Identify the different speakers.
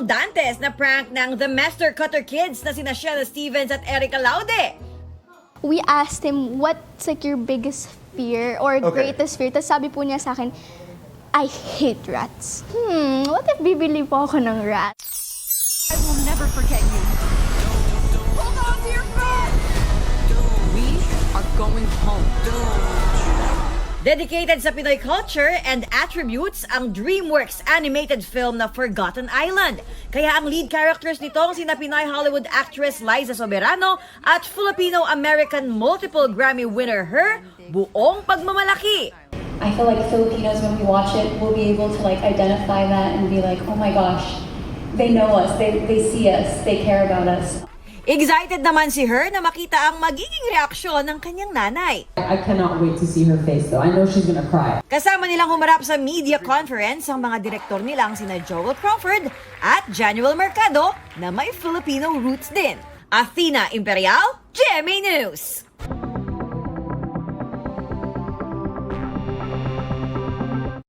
Speaker 1: Dalawang Dantes na prank ng The Master Cutter Kids na sina Sheila Stevens at Erica Laude.
Speaker 2: We asked him, what's like your biggest fear or greatest fear? Tapos sabi po niya sa akin, I hate rats. What if bibili po ako ng rat?
Speaker 3: I will never forget you. Hold on to your phone! We are going home.
Speaker 1: Dedicated sa Pinoy culture and attributes ang DreamWorks animated film na Forgotten Island. Kaya ang lead characters nitong sina Pinay Hollywood actress Liza Soberano at Filipino-American multiple Grammy winner Her, buong pagmamalaki.
Speaker 4: I feel like Filipinos, when we watch it, will be able to like identify that and be like, oh my gosh, they know us, they see us, they care about us.
Speaker 1: Excited naman si Her na makita ang magiging reaksyon ng kanyang nanay.
Speaker 5: I cannot wait to see her face though. I know she's gonna cry.
Speaker 1: Kasama nilang humarap sa media conference ang mga direktor nilang sina Joel Crawford at Januel Mercado na may Filipino roots din. Athena Imperial, GMA News.